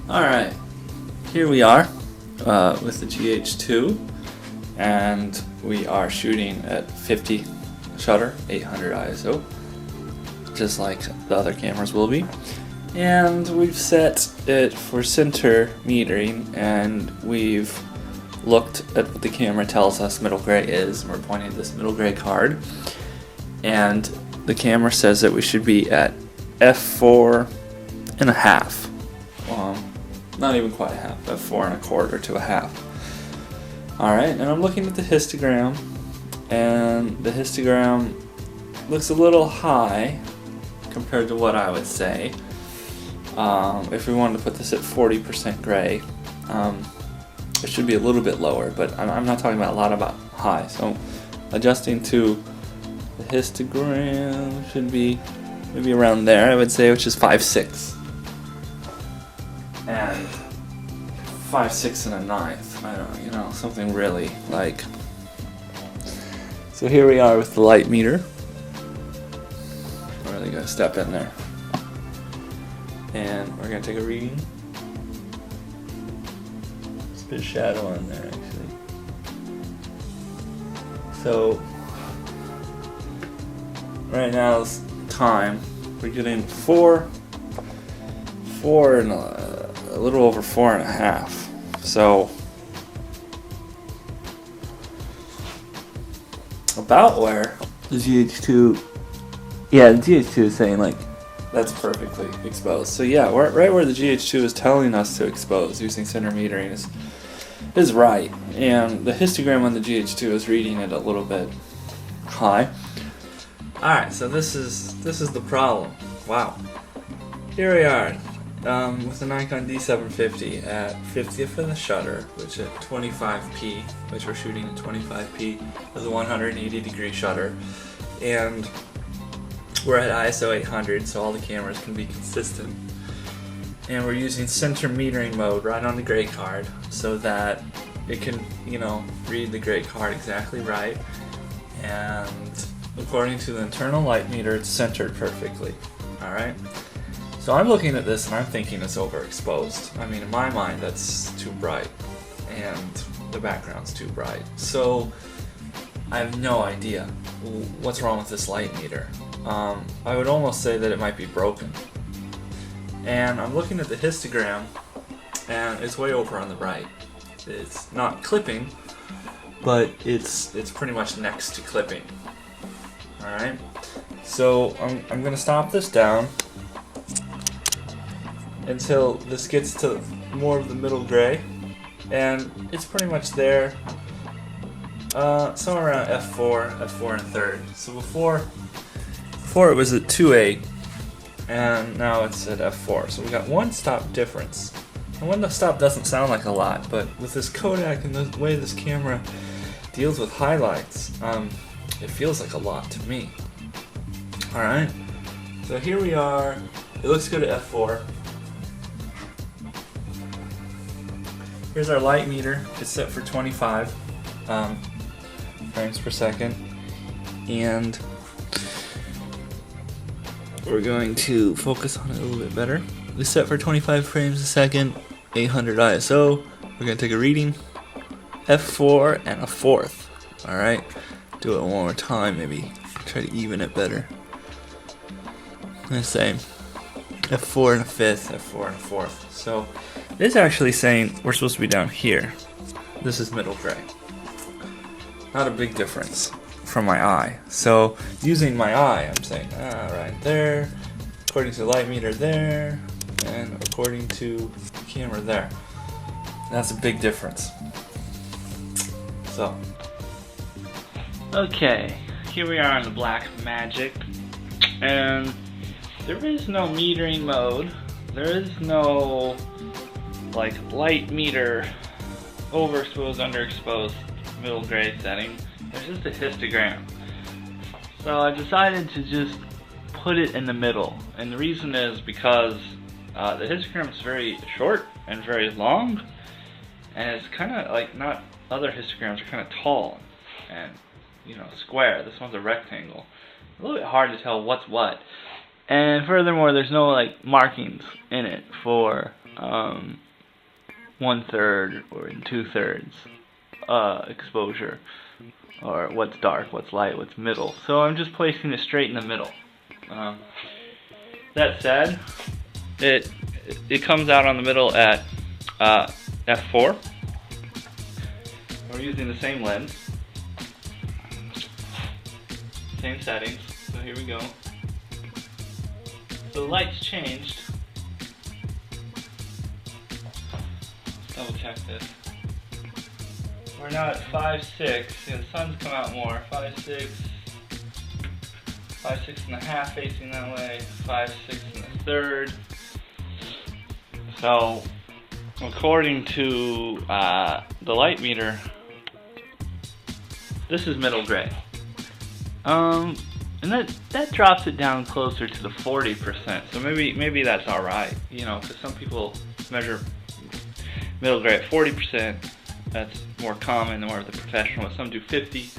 Alright, here we are with the GH2, and we are shooting at 50 shutter, 800 ISO, just like the other cameras will be. And we've set it for center metering, and we've looked at what the camera tells us middle gray is, and we're pointing at this middle gray card. And the camera says that we should be at f4.5. Not even quite a half, f4.25 to a half. Alright, and I'm looking at the histogram, and the histogram looks a little high compared to what I would say. If we wanted to put this at 40% gray, it should be a little bit lower, but I'm not talking about a lot about high. So adjusting to the histogram should be maybe around there, I would say, which is 5.6. And 5.6 and a ninth. I don't know, you know, something really like. So here we are with the light meter. I'm really gonna step in there, and we're gonna take a reading. There's a bit of shadow on there, actually. So right now is time. We're getting four and a little over 4.5. So about where the GH2, yeah, the GH2 is saying like that's perfectly exposed. So yeah, we're right where the GH2 is telling us to expose using center metering is right, and the histogram on the GH2 is reading it a little bit high. All right, so this is the problem. Wow, here we are. With the Nikon D750 at 50th of the shutter, which at 25p, which we're shooting at 25p with a 180 degree shutter, and we're at ISO 800, so all the cameras can be consistent. And we're using center metering mode right on the gray card, so that it can, you know, read the gray card exactly right. And according to the internal light meter, it's centered perfectly. All right. So I'm looking at this and I'm thinking it's overexposed. I mean, in my mind, that's too bright, and the background's too bright. So I have no idea what's wrong with this light meter. I would almost say that it might be broken. And I'm looking at the histogram, and it's way over on the right. It's not clipping, but it's pretty much next to clipping. All right. So I'm gonna stop this down until this gets to more of the middle gray, and it's pretty much there, somewhere around f4 and a third. So before it was at 2.8, and now it's at f4. So we got one stop difference. And one stop doesn't sound like a lot, but with this Kodak and the way this camera deals with highlights, it feels like a lot to me. Alright, so here we are. It looks good at f4. Here's our light meter. It's set for 25 frames per second. And we're going to focus on it a little bit better. It's set for 25 frames a second, 800 ISO. We're going to take a reading, f4 and a fourth. Alright, do it one more time, maybe try to even it better. The same, f4 and a fifth, f4 and a fourth. So this is actually saying we're supposed to be down here. This is middle gray. Not a big difference from my eye. So using my eye, I'm saying right there, according to the light meter there, and according to the camera there. That's a big difference. So okay, here we are on the Blackmagic, and there is no metering mode. There is no like light meter, overexposed, underexposed, middle gray setting. There's just a histogram. So I decided to just put it in the middle, and the reason is because the histogram is very short and very long, and it's kind of like, not other histograms are kind of tall and, you know, square. This one's a rectangle. A little bit hard to tell what's what. And furthermore, there's no like markings in it for 1/3 or 2/3 exposure, or what's dark, what's light, what's middle. So I'm just placing it straight in the middle. That said, it comes out on the middle at f4. We're using the same lens, same settings. So here we go. So the light's changed. Let's double check this. We're now at 5.6. Yeah, the sun's come out more. 5.6. 5.6.5 facing that way. 5.6 1/3. So according to the light meter, this is middle gray. And that drops it down closer to the 40%. So maybe that's all right, you know, because some people measure middle gray at 40%. That's more common, more of the professional. Some do 50.